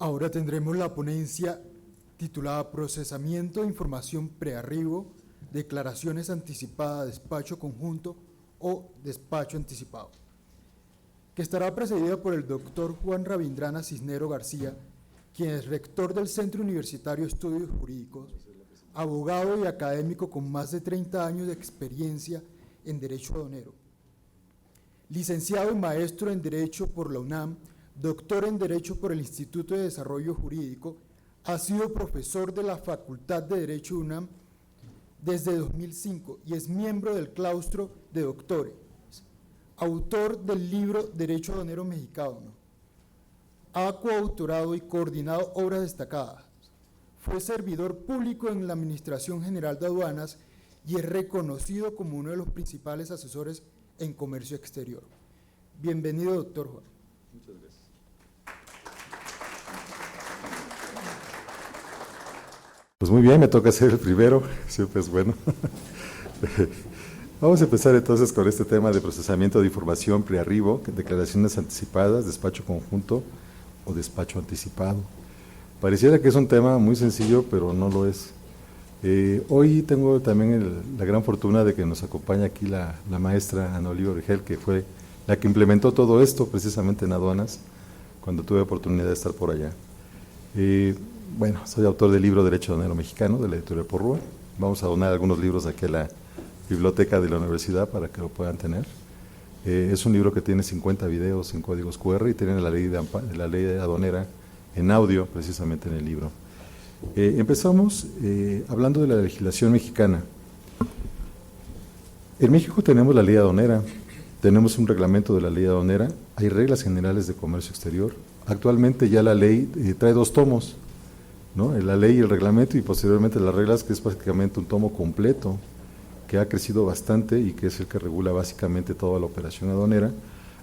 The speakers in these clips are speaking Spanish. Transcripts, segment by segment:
Ahora tendremos la ponencia titulada Procesamiento de Información Prearribo, Declaraciones Anticipadas, Despacho Conjunto o Despacho Anticipado, que estará precedida por el doctor Juan Rabindrana Cisnero García, quien es rector del Centro Universitario de Estudios Jurídicos, abogado y académico con más de 30 años de experiencia en Derecho Aduanero, licenciado y maestro en Derecho por la UNAM, doctor en Derecho por el Instituto de Desarrollo Jurídico, ha sido profesor de la Facultad de Derecho de UNAM desde 2005 y es miembro del claustro de doctores, autor del libro Derecho Aduanero Mexicano, ha coautorado y coordinado obras destacadas, fue servidor público en la Administración General de Aduanas y es reconocido como uno de los principales asesores en comercio exterior. Bienvenido, doctor Juan. Muchas gracias. Pues muy bien, me toca ser el primero, siempre es bueno. Vamos a empezar entonces con este tema de procesamiento de información prearribo, declaraciones anticipadas, despacho conjunto o despacho anticipado. Pareciera que es un tema muy sencillo, pero no lo es. Hoy tengo también la gran fortuna de que nos acompaña aquí la maestra Ana Olivia Origel, que fue la que implementó todo esto precisamente en aduanas, cuando tuve oportunidad de estar por allá. Bueno, soy autor del libro Derecho Aduanero Mexicano, de la editorial Porrúa. Vamos a donar algunos libros aquí a la biblioteca de la universidad para que lo puedan tener. Es un libro que tiene 50 videos en códigos QR y tiene la ley aduanera en audio, precisamente en el libro. Empezamos hablando de la legislación mexicana. En México tenemos la ley aduanera, tenemos un reglamento de la ley aduanera, hay reglas generales de comercio exterior. Actualmente ya la ley trae 2 tomos, ¿no? La ley y el reglamento, y posteriormente las reglas, que es prácticamente un tomo completo, que ha crecido bastante y que es el que regula básicamente toda la operación aduanera.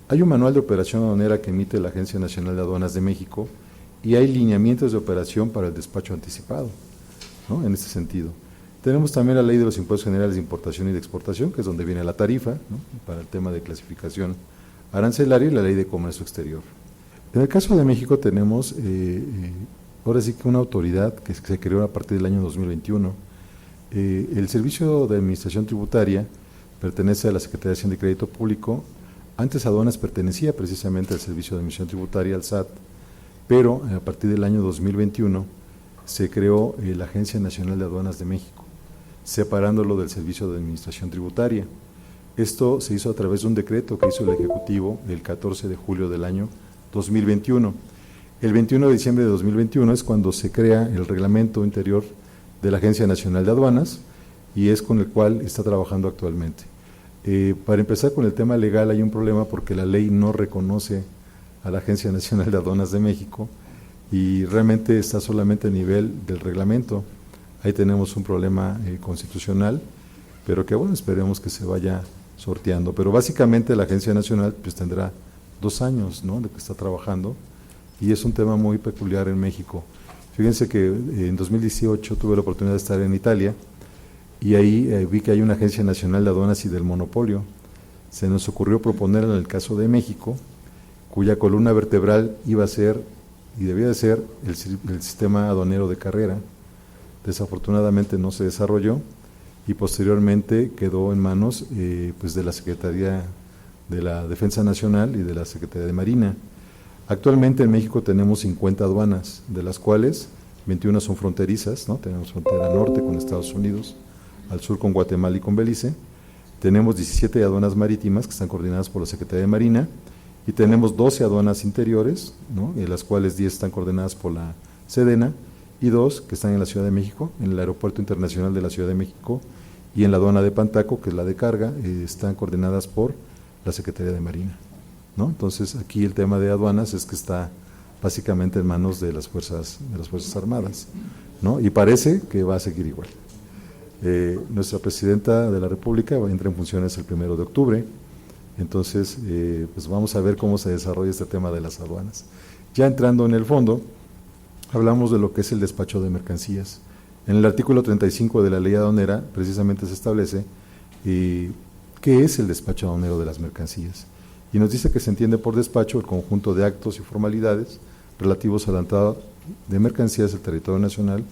Hay un manual de operación aduanera que emite la Agencia Nacional de Aduanas de México, y hay lineamientos de operación para el despacho anticipado, ¿no? En este sentido. Tenemos también la ley de los impuestos generales de importación y de exportación, que es donde viene la tarifa, ¿no? Para el tema de clasificación arancelaria, y la ley de comercio exterior. En el caso de México tenemos, ahora sí que una autoridad que se creó a partir del año 2021. El Servicio de Administración Tributaria pertenece a la Secretaría de Hacienda y Crédito Público. Antes Aduanas pertenecía precisamente al Servicio de Administración Tributaria, al SAT, pero a partir del año 2021 se creó la Agencia Nacional de Aduanas de México, separándolo del Servicio de Administración Tributaria. Esto se hizo a través de un decreto que hizo el Ejecutivo el 14 de julio del año 2021. El 21 de diciembre de 2021 es cuando se crea el reglamento interior de la Agencia Nacional de Aduanas y es con el cual está trabajando actualmente. Para empezar con el tema legal hay un problema porque la ley no reconoce a la Agencia Nacional de Aduanas de México y realmente está solamente a nivel del reglamento. Ahí tenemos un problema constitucional, pero que bueno, esperemos que se vaya sorteando. Pero básicamente la Agencia Nacional pues tendrá 2 años, ¿no?, de que está trabajando, y es un tema muy peculiar en México. Fíjense que en 2018 tuve la oportunidad de estar en Italia y ahí vi que hay una Agencia Nacional de Aduanas y del Monopolio. Se nos ocurrió proponer en el caso de México, cuya columna vertebral iba a ser y debía de ser el sistema aduanero de carrera. Desafortunadamente no se desarrolló y posteriormente quedó en manos pues de la Secretaría de la Defensa Nacional y de la Secretaría de Marina. Actualmente en México tenemos 50 aduanas, de las cuales 21 son fronterizas, ¿no? Tenemos frontera norte con Estados Unidos, al sur con Guatemala y con Belice. Tenemos 17 aduanas marítimas que están coordinadas por la Secretaría de Marina, y tenemos 12 aduanas interiores, ¿no?, de las cuales 10 están coordenadas por la Sedena y 2 que están en la Ciudad de México, en el Aeropuerto Internacional de la Ciudad de México, y en la aduana de Pantaco, que es la de carga, están coordinadas por la Secretaría de Marina, ¿no? Entonces aquí el tema de aduanas es que está básicamente en manos de las Fuerzas Armadas, ¿no? Y parece que va a seguir igual. Nuestra Presidenta de la República entra en funciones el 1 de octubre, entonces pues vamos a ver cómo se desarrolla este tema de las aduanas. Ya entrando en el fondo, hablamos de lo que es el despacho de mercancías. En el artículo 35 de la ley aduanera precisamente se establece qué es el despacho aduanero de las mercancías, y nos dice que se entiende por despacho el conjunto de actos y formalidades relativos a la entrada de mercancías al territorio nacional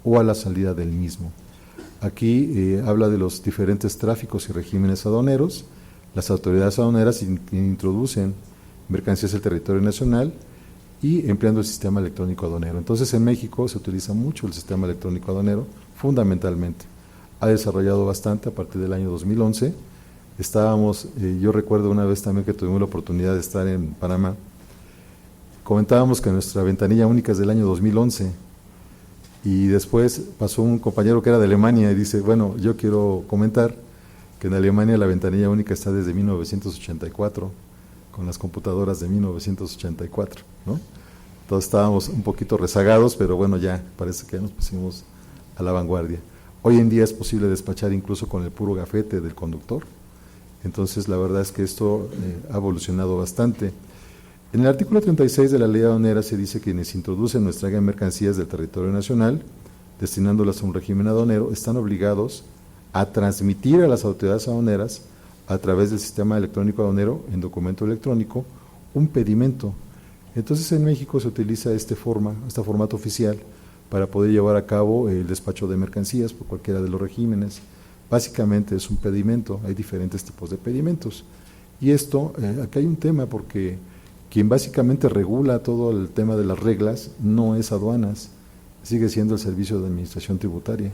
o a la salida del mismo. Aquí habla de los diferentes tráficos y regímenes aduaneros. Las autoridades aduaneras introducen mercancías al territorio nacional y empleando el sistema electrónico aduanero. Entonces, en México se utiliza mucho el sistema electrónico aduanero, fundamentalmente. Ha desarrollado bastante a partir del año 2011. Yo recuerdo una vez también que tuvimos la oportunidad de estar en Panamá. Comentábamos que nuestra ventanilla única es del año 2011 y después pasó un compañero que era de Alemania y dice, bueno, yo quiero comentar que en Alemania la ventanilla única está desde 1984, con las computadoras de 1984, ¿no? Entonces estábamos un poquito rezagados, pero bueno, ya parece que ya nos pusimos a la vanguardia. Hoy en día es posible despachar incluso con el puro gafete del conductor. Entonces la verdad es que esto ha evolucionado bastante. En el artículo 36 de la Ley Aduanera se dice que quienes introducen o extraigan mercancías del territorio nacional, destinándolas a un régimen aduanero, están obligados a transmitir a las autoridades aduaneras, a través del sistema electrónico aduanero, en documento electrónico, un pedimento. Entonces en México se utiliza este formato oficial para poder llevar a cabo el despacho de mercancías por cualquiera de los regímenes. Básicamente es un pedimento, hay diferentes tipos de pedimentos. Y esto, acá hay un tema porque quien básicamente regula todo el tema de las reglas no es aduanas, sigue siendo el Servicio de Administración Tributaria.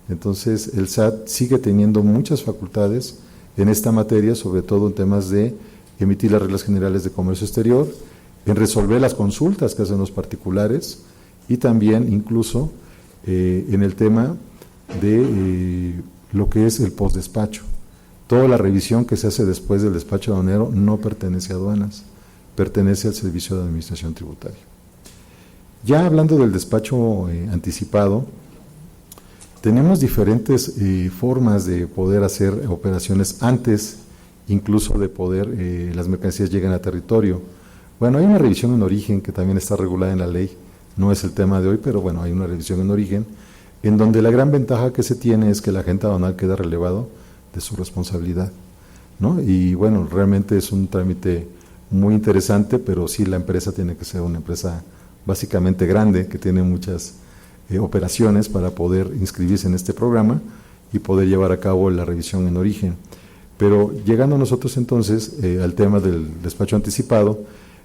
Entonces el SAT sigue teniendo muchas facultades en esta materia, sobre todo en temas de emitir las reglas generales de comercio exterior, en resolver las consultas que hacen los particulares y también incluso en el tema de lo que es el postdespacho. Toda la revisión que se hace después del despacho aduanero no pertenece a aduanas, pertenece al Servicio de Administración Tributaria. Ya hablando del despacho anticipado, tenemos diferentes formas de poder hacer operaciones antes, incluso de poder las mercancías lleguen a territorio. Bueno, hay una revisión en origen que también está regulada en la ley, no es el tema de hoy, pero bueno, hay una revisión en origen, en donde la gran ventaja que se tiene es que el agente aduanal queda relevado de su responsabilidad, ¿no? Y bueno, realmente es un trámite muy interesante, pero sí la empresa tiene que ser una empresa básicamente grande, que tiene muchas operaciones para poder inscribirse en este programa y poder llevar a cabo la revisión en origen. Pero llegando nosotros entonces al tema del despacho anticipado,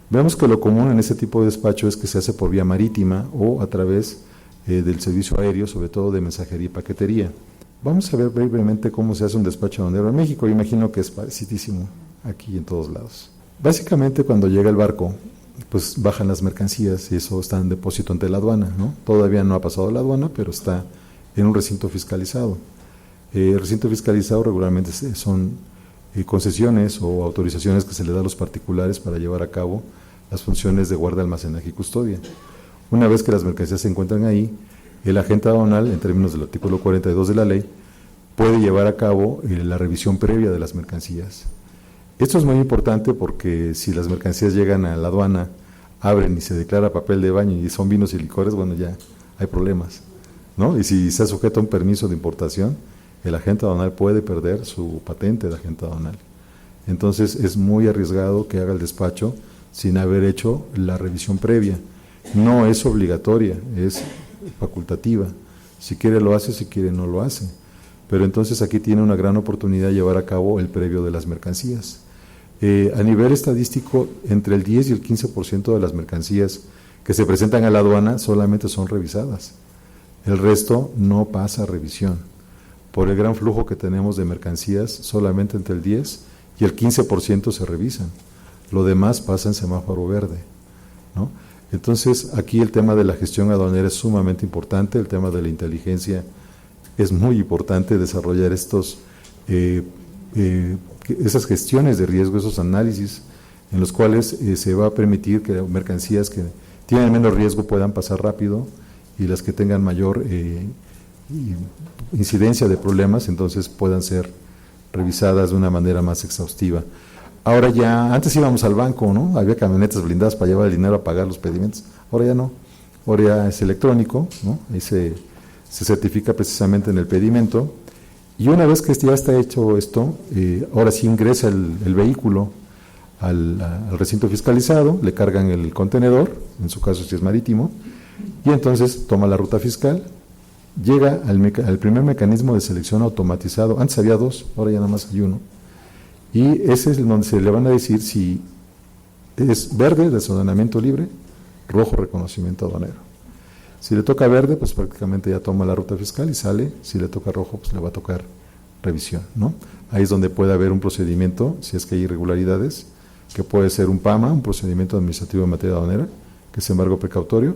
vemos que lo común en este tipo de despacho es que se hace por vía marítima o a través del servicio aéreo, sobre todo de mensajería y paquetería. Vamos a ver brevemente cómo se hace un despacho aduanero en México. Yo imagino que es parecidísimo aquí en todos lados. Básicamente cuando llega el barco, pues bajan las mercancías y eso está en depósito ante la aduana, ¿no? Todavía no ha pasado la aduana, pero está en un recinto fiscalizado. El recinto fiscalizado regularmente son concesiones o autorizaciones que se le da a los particulares para llevar a cabo las funciones de guarda, almacenaje y custodia. Una vez que las mercancías se encuentran ahí, el agente aduanal, en términos del artículo 42 de la ley, puede llevar a cabo la revisión previa de las mercancías. Esto es muy importante porque si las mercancías llegan a la aduana, abren y se declara papel de baño y son vinos y licores, bueno, ya hay problemas, ¿no? Y si se sujeta a un permiso de importación, el agente aduanal puede perder su patente de agente aduanal. Entonces es muy arriesgado que haga el despacho sin haber hecho la revisión previa. No es obligatoria, es facultativa. Si quiere lo hace, si quiere no lo hace. Pero entonces aquí tiene una gran oportunidad de llevar a cabo el previo de las mercancías. A nivel estadístico, entre el 10 y el 15% de las mercancías que se presentan a la aduana solamente son revisadas. El resto no pasa a revisión. Por el gran flujo que tenemos de mercancías, solamente entre el 10 y el 15% se revisan. Lo demás pasa en semáforo verde, ¿no? Entonces, aquí el tema de la gestión aduanera es sumamente importante, el tema de la inteligencia es muy importante, desarrollar esas gestiones de riesgo, esos análisis en los cuales se va a permitir que mercancías que tienen menos riesgo puedan pasar rápido y las que tengan mayor incidencia de problemas entonces puedan ser revisadas de una manera más exhaustiva. Ahora ya, antes íbamos al banco, ¿no? Había camionetas blindadas para llevar el dinero a pagar los pedimentos, ahora ya no, ahora ya es electrónico, ¿no? Ahí se certifica precisamente en el pedimento. Y una vez que ya está hecho esto, ahora sí ingresa el vehículo al recinto fiscalizado, le cargan el contenedor, en su caso si es marítimo, y entonces toma la ruta fiscal, llega al primer mecanismo de selección automatizado. Antes había 2, ahora ya nada más hay 1, y ese es donde se le van a decir si es verde, desordenamiento libre, rojo, reconocimiento aduanero. Si le toca verde, pues prácticamente ya toma la ruta fiscal y sale. Si le toca rojo, pues le va a tocar revisión, ¿no? Ahí es donde puede haber un procedimiento, si es que hay irregularidades, que puede ser un PAMA, un procedimiento administrativo en materia aduanera, que es embargo precautorio,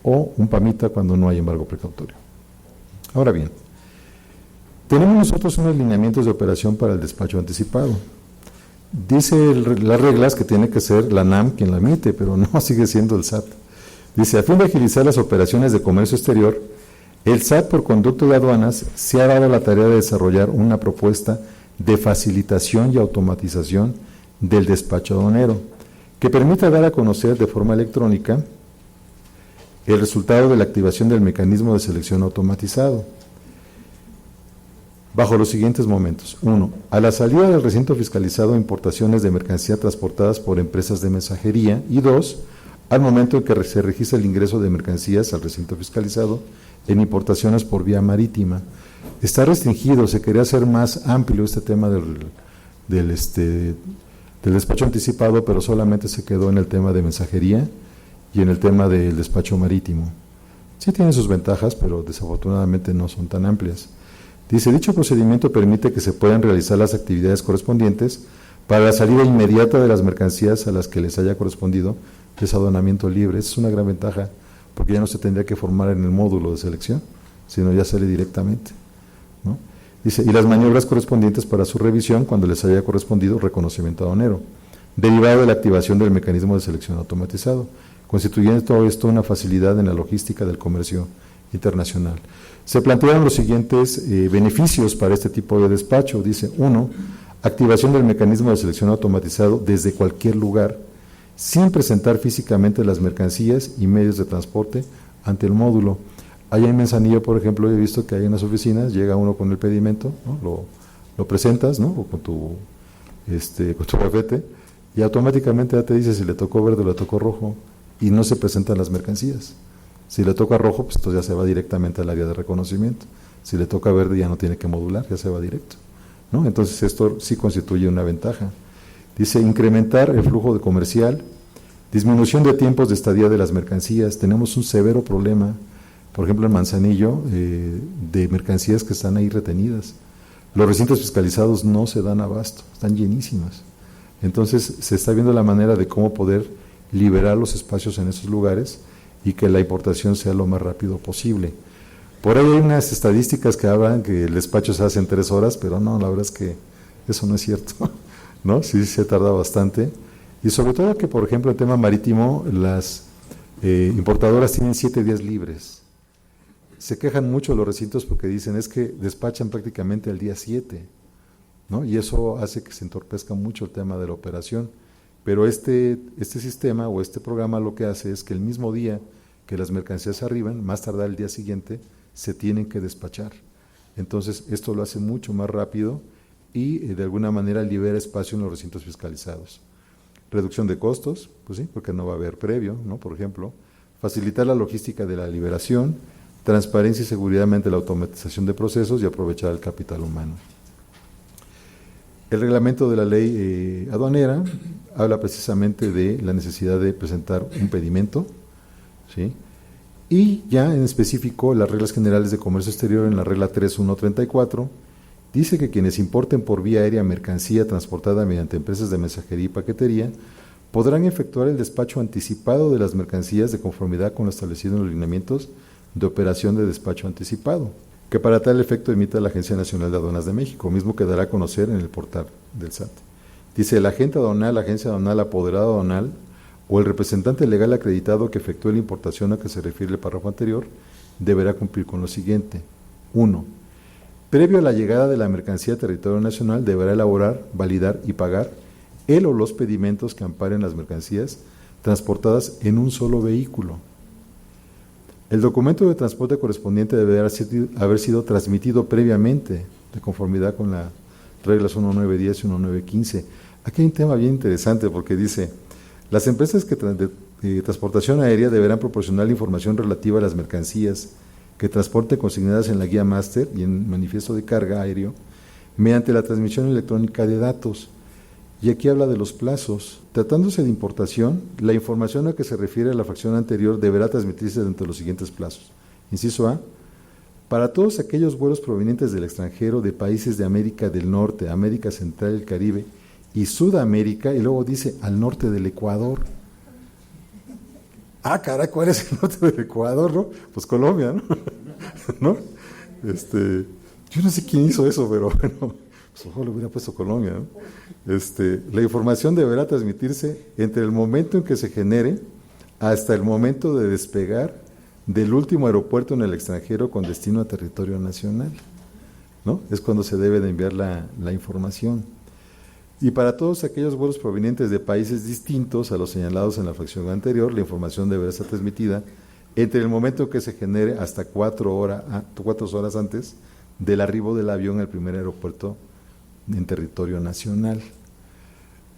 o un PAMITA cuando no hay embargo precautorio. Ahora bien, tenemos nosotros unos lineamientos de operación para el despacho anticipado. Dice las reglas que tiene que ser la NAM quien la emite, pero no, sigue siendo el SAT. Dice, a fin de agilizar las operaciones de comercio exterior, el SAT, por conducto de aduanas, se ha dado la tarea de desarrollar una propuesta de facilitación y automatización del despacho aduanero, que permita dar a conocer de forma electrónica el resultado de la activación del mecanismo de selección automatizado, bajo los siguientes momentos. 1. A la salida del recinto fiscalizado, importaciones de mercancía transportadas por empresas de mensajería. Y 2. Al momento en que se registra el ingreso de mercancías al recinto fiscalizado en importaciones por vía marítima. Está restringido, se quería hacer más amplio este tema del despacho anticipado, pero solamente se quedó en el tema de mensajería y en el tema del despacho marítimo. Sí tiene sus ventajas, pero desafortunadamente no son tan amplias. Dice, dicho procedimiento permite que se puedan realizar las actividades correspondientes para la salida inmediata de las mercancías a las que les haya correspondido desadonamiento libre. Esa es una gran ventaja, porque ya no se tendría que formar en el módulo de selección, sino ya sale directamente, ¿no? Dice, y las maniobras correspondientes para su revisión cuando les haya correspondido reconocimiento aduanero, derivado de la activación del mecanismo de selección automatizado, constituyendo todo esto una facilidad en la logística del comercio internacional. Se plantearon los siguientes beneficios para este tipo de despacho. Dice, 1, activación del mecanismo de selección automatizado desde cualquier lugar, sin presentar físicamente las mercancías y medios de transporte ante el módulo. Allá en Manzanillo, por ejemplo, he visto que hay en las oficinas, llega uno con el pedimento, ¿no? Lo presentas, ¿no? O con tu gafete, y automáticamente ya te dice si le tocó verde o le tocó rojo, y no se presentan las mercancías. Si le toca rojo, pues entonces ya se va directamente al área de reconocimiento. Si le toca verde, ya no tiene que modular, ya se va directo, ¿no? Entonces esto sí constituye una ventaja. Dice, incrementar el flujo de comercial, disminución de tiempos de estadía de las mercancías. Tenemos un severo problema, por ejemplo en Manzanillo, de mercancías que están ahí retenidas. Los recintos fiscalizados no se dan abasto, están llenísimas. Entonces se está viendo la manera de cómo poder liberar los espacios en esos lugares y que la importación sea lo más rápido posible. Por ahí hay unas estadísticas que hablan que el despacho se hace en 3 horas, pero no, la verdad es que eso no es cierto, ¿no? Sí se tarda bastante. Y sobre todo que, por ejemplo, en tema marítimo, las importadoras tienen 7 días libres. Se quejan mucho los recintos porque dicen es que despachan prácticamente el día 7, ¿no? Y eso hace que se entorpezca mucho el tema de la operación. Pero este sistema o este programa lo que hace es que el mismo día que las mercancías arriban, más tardar el día siguiente, se tienen que despachar. Entonces, esto lo hace mucho más rápido y de alguna manera libera espacio en los recintos fiscalizados. Reducción de costos, pues sí, porque no va a haber previo, ¿no? Por ejemplo, facilitar la logística de la liberación, transparencia y seguridad mediante la automatización de procesos y aprovechar el capital humano. El reglamento de la ley aduanera habla precisamente de la necesidad de presentar un pedimento, ¿sí? Y ya en específico las reglas generales de comercio exterior en la regla 3.1.34 dice que quienes importen por vía aérea mercancía transportada mediante empresas de mensajería y paquetería podrán efectuar el despacho anticipado de las mercancías de conformidad con lo establecido en los lineamientos de operación de despacho anticipado, que para tal efecto emita la Agencia Nacional de Aduanas de México, mismo que dará a conocer en el portal del SAT. Dice, el agente aduanal, la agencia aduanal, apoderado aduanal o el representante legal acreditado que efectúe la importación a que se refiere el párrafo anterior deberá cumplir con lo siguiente. 1. Previo a la llegada de la mercancía a territorio nacional, deberá elaborar, validar y pagar el o los pedimentos que amparen las mercancías transportadas en un solo vehículo. El documento de transporte correspondiente deberá haber sido transmitido previamente, de conformidad con las reglas 1910 y 1915, Aquí hay un tema bien interesante porque dice, las empresas de transportación aérea deberán proporcionar la información relativa a las mercancías que transporte consignadas en la guía máster y en el manifiesto de carga aéreo mediante la transmisión electrónica de datos. Y aquí habla de los plazos. Tratándose de importación, la información a que se refiere a la fracción anterior deberá transmitirse dentro de los siguientes plazos. Inciso A, para todos aquellos vuelos provenientes del extranjero de países de América del Norte, América Central y el Caribe y Sudamérica, y luego dice al norte del Ecuador. Ah, caray, ¿cuál es el norte del Ecuador, no? Pues Colombia, ¿no? ¿No? Yo no sé quién hizo eso, pero bueno, pues ojo, le hubiera puesto Colombia, ¿no? La información deberá transmitirse entre el momento en que se genere hasta el momento de despegar del último aeropuerto en el extranjero con destino a territorio nacional, ¿no? Es cuando se debe de enviar la información. Y para todos aquellos vuelos provenientes de países distintos a los señalados en la fracción anterior, la información deberá ser transmitida entre el momento que se genere hasta 4 horas antes del arribo del avión al primer aeropuerto en territorio nacional.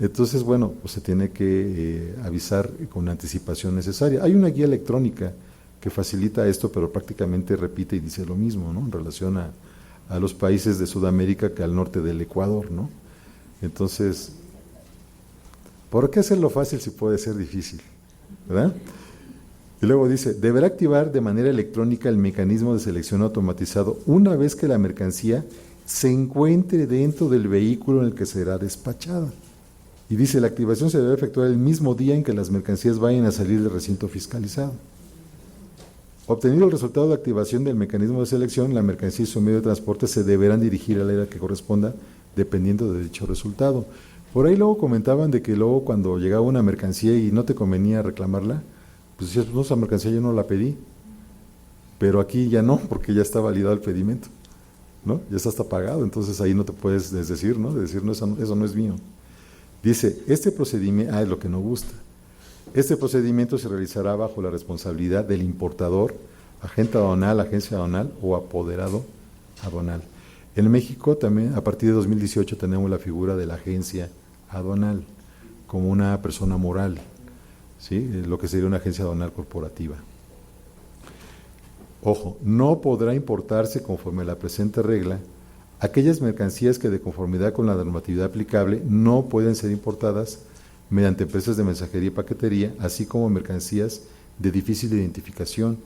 Entonces, bueno, pues se tiene que avisar con la anticipación necesaria. Hay una guía electrónica que facilita esto, pero prácticamente repite y dice lo mismo, ¿no? En relación a los países de Sudamérica que al norte del Ecuador, ¿no? Entonces, ¿por qué hacerlo fácil si puede ser difícil? ¿Verdad? Y luego dice, deberá activar de manera electrónica el mecanismo de selección automatizado una vez que la mercancía se encuentre dentro del vehículo en el que será despachada. Y dice, la activación se debe efectuar el mismo día en que las mercancías vayan a salir del recinto fiscalizado. Obtenido el resultado de activación del mecanismo de selección, la mercancía y su medio de transporte se deberán dirigir al área que corresponda dependiendo de dicho resultado. Por ahí luego comentaban de que luego cuando llegaba una mercancía y no te convenía reclamarla, pues decías, no, esa mercancía yo no la pedí, pero aquí ya no, porque ya está validado el pedimento, ¿no? Ya está hasta pagado, entonces ahí no te puedes desdecir, ¿no? Decir, no, eso no es mío. Dice, este procedimiento, es lo que no gusta, este procedimiento se realizará bajo la responsabilidad del importador, agente aduanal, agencia aduanal o apoderado aduanal. En México también, a partir de 2018, tenemos la figura de la agencia aduanal como una persona moral, ¿sí? Lo que sería una agencia aduanal corporativa. Ojo, no podrá importarse conforme a la presente regla aquellas mercancías que de conformidad con la normatividad aplicable no pueden ser importadas mediante empresas de mensajería y paquetería, así como mercancías de difícil identificación,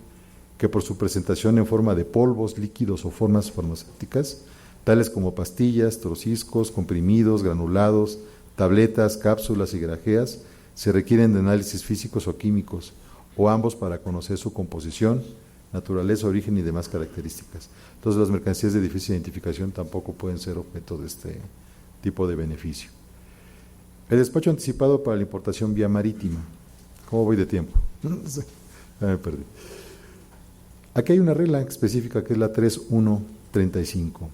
que por su presentación en forma de polvos, líquidos o formas farmacéuticas, tales como pastillas, trociscos, comprimidos, granulados, tabletas, cápsulas y grajeas, se requieren de análisis físicos o químicos, o ambos para conocer su composición, naturaleza, origen y demás características. Entonces las mercancías de difícil identificación tampoco pueden ser objeto de este tipo de beneficio. El despacho anticipado para la importación vía marítima. ¿Cómo voy de tiempo? Ya me perdí. Aquí hay una regla específica que es la 3135.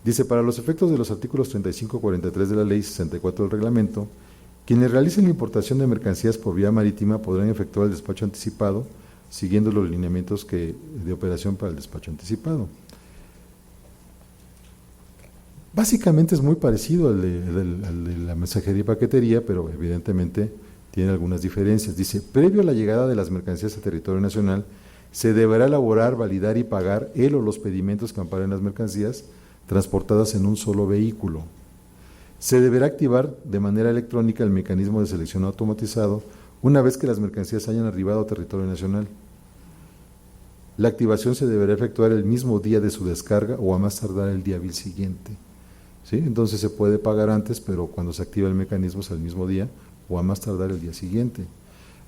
Dice, para los efectos de los artículos 35 y 43 de la Ley 64 del Reglamento, quienes realicen la importación de mercancías por vía marítima podrán efectuar el despacho anticipado siguiendo los lineamientos de operación para el despacho anticipado. Básicamente es muy parecido al de la mensajería y paquetería, pero evidentemente tiene algunas diferencias. Dice, previo a la llegada de las mercancías a territorio nacional, se deberá elaborar, validar y pagar el o los pedimentos que amparen las mercancías transportadas en un solo vehículo. Se deberá activar de manera electrónica el mecanismo de selección automatizado una vez que las mercancías hayan arribado a territorio nacional. La activación se deberá efectuar el mismo día de su descarga o a más tardar el día hábil siguiente. ¿Sí? Entonces se puede pagar antes, pero cuando se activa el mecanismo es el mismo día o a más tardar el día siguiente.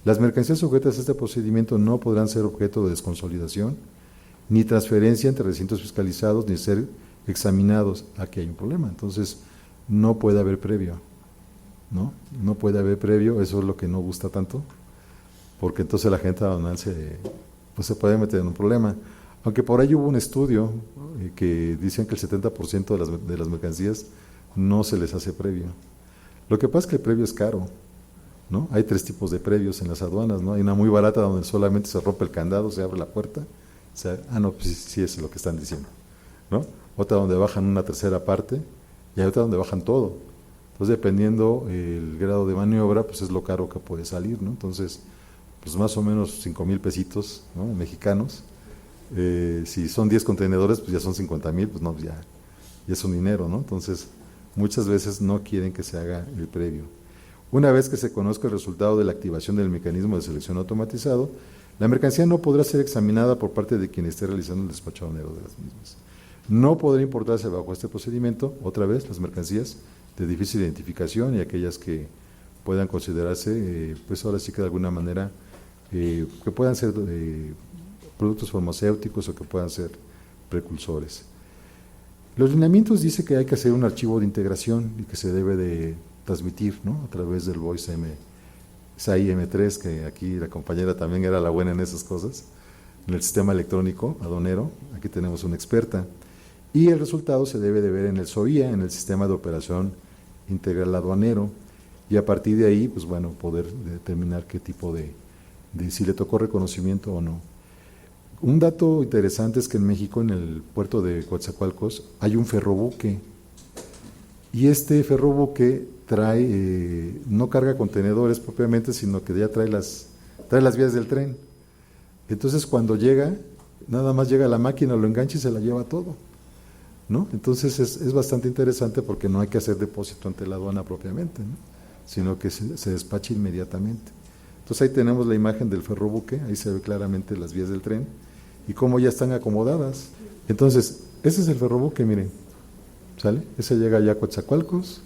Las mercancías sujetas a este procedimiento no podrán ser objeto de desconsolidación, ni transferencia entre recintos fiscalizados, ni ser examinados. Aquí hay un problema, entonces no puede haber previo, ¿no? No puede haber previo, eso es lo que no gusta tanto, porque entonces la gente aduanal se puede meter en un problema. Aunque por ahí hubo un estudio que dicen que el 70% de las mercancías no se les hace previo. Lo que pasa es que el previo es caro, ¿no? Hay 3 tipos de previos en las aduanas, ¿no? Hay una muy barata donde solamente se rompe el candado, se abre la puerta, no, pues sí es lo que están diciendo, ¿no? Otra donde bajan una tercera parte y hay otra donde bajan todo. Entonces, dependiendo el grado de maniobra, pues es lo caro que puede salir, ¿no? Entonces, pues más o menos 5,000 pesitos, ¿no?, mexicanos. Si son 10 contenedores, pues ya son 50,000, pues no, ya es un dinero, ¿no? Entonces, muchas veces no quieren que se haga el previo. Una vez que se conozca el resultado de la activación del mecanismo de selección automatizado, la mercancía no podrá ser examinada por parte de quien esté realizando el despacho aduanero de las mismas. No podrá importarse bajo este procedimiento, otra vez, las mercancías de difícil identificación y aquellas que puedan considerarse, pues ahora sí que de alguna manera, que puedan ser productos farmacéuticos o que puedan ser precursores. Los lineamientos dice que hay que hacer un archivo de integración y que se debe de transmitir, ¿no?, a través del Voice SAI M3, que aquí la compañera también era la buena en esas cosas, en el sistema electrónico aduanero. Aquí tenemos una experta. Y el resultado se debe de ver en el SOIA, en el Sistema de Operación Integral Aduanero, y a partir de ahí, pues bueno, poder determinar qué tipo de si le tocó reconocimiento o no. Un dato interesante es que en México, en el puerto de Coatzacoalcos, hay un ferrobuque, y este ferrobuque trae, no carga contenedores propiamente, sino que ya trae las vías del tren. Entonces, cuando llega, nada más llega la máquina, lo engancha y se la lleva todo, ¿no? Entonces, es bastante interesante porque no hay que hacer depósito ante la aduana propiamente, ¿no?, sino que se despacha inmediatamente. Entonces, ahí tenemos la imagen del ferrobuque, ahí se ve claramente las vías del tren y cómo ya están acomodadas. Entonces, ese es el ferrobuque, miren, ¿sale? Ese llega ya a Coatzacoalcos,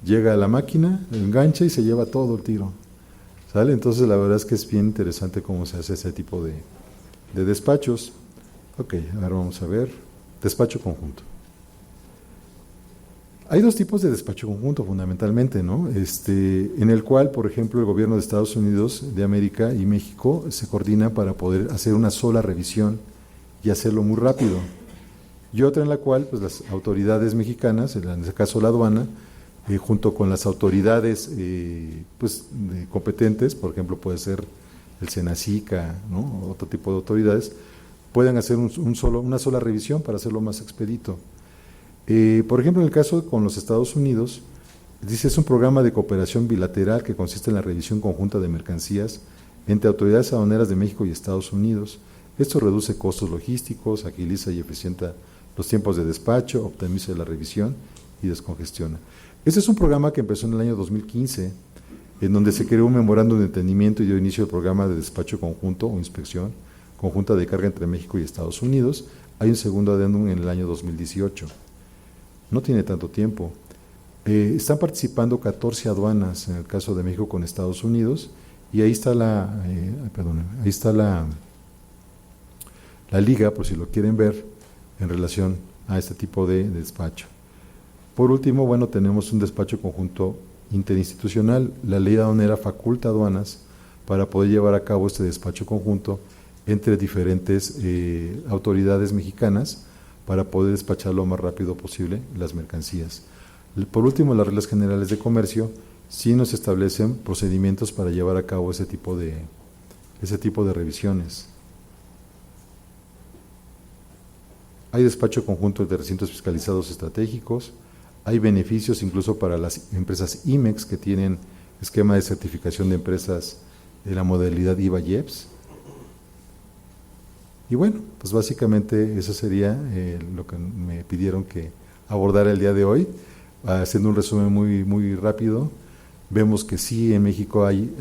llega a la máquina, engancha y se lleva todo el tiro, ¿sale? Entonces, la verdad es que es bien interesante cómo se hace ese tipo de despachos. Ok, ahora vamos a ver, despacho conjunto. Hay dos tipos de despacho conjunto fundamentalmente, ¿no? En el cual, por ejemplo, el gobierno de Estados Unidos de América y México se coordina para poder hacer una sola revisión y hacerlo muy rápido. Y otra en la cual, pues las autoridades mexicanas, en este caso la aduana, junto con las autoridades competentes, por ejemplo puede ser el Senacica, ¿no?, otro tipo de autoridades, pueden hacer una sola revisión para hacerlo más expedito. Por ejemplo, en el caso con los Estados Unidos, dice, es un programa de cooperación bilateral que consiste en la revisión conjunta de mercancías entre autoridades aduaneras de México y Estados Unidos. Esto reduce costos logísticos, agiliza y eficienta los tiempos de despacho, optimiza la revisión y descongestiona. Este es un programa que empezó en el año 2015, en donde se creó un memorándum de entendimiento y dio inicio al programa de despacho conjunto o inspección conjunta de carga entre México y Estados Unidos. Hay un segundo adendum en el año 2018. No tiene tanto tiempo. Están participando 14 aduanas en el caso de México con Estados Unidos, y ahí está la liga, por si lo quieren ver, en relación a este tipo de despacho. Por último, bueno, tenemos un despacho conjunto interinstitucional. La ley aduanera faculta aduanas para poder llevar a cabo este despacho conjunto entre diferentes autoridades mexicanas para poder despachar lo más rápido posible las mercancías. Por último, las reglas generales de comercio sí nos establecen procedimientos para llevar a cabo ese tipo de revisiones. Hay despacho conjunto de recintos fiscalizados estratégicos, hay beneficios incluso para las empresas IMEX que tienen esquema de certificación de empresas de la modalidad IVA-IEPS. Y bueno, pues básicamente eso sería lo que me pidieron que abordara el día de hoy. Haciendo un resumen muy rápido, vemos que sí, en México hay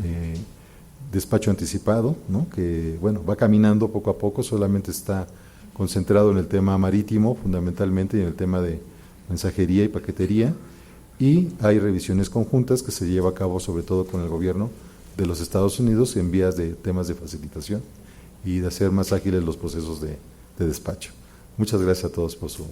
despacho anticipado, ¿no?, que bueno, va caminando poco a poco, solamente está concentrado en el tema marítimo fundamentalmente y en el tema de mensajería y paquetería, y hay revisiones conjuntas que se lleva a cabo sobre todo con el gobierno de los Estados Unidos en vías de temas de facilitación y de hacer más ágiles los procesos de despacho. Muchas gracias a todos por su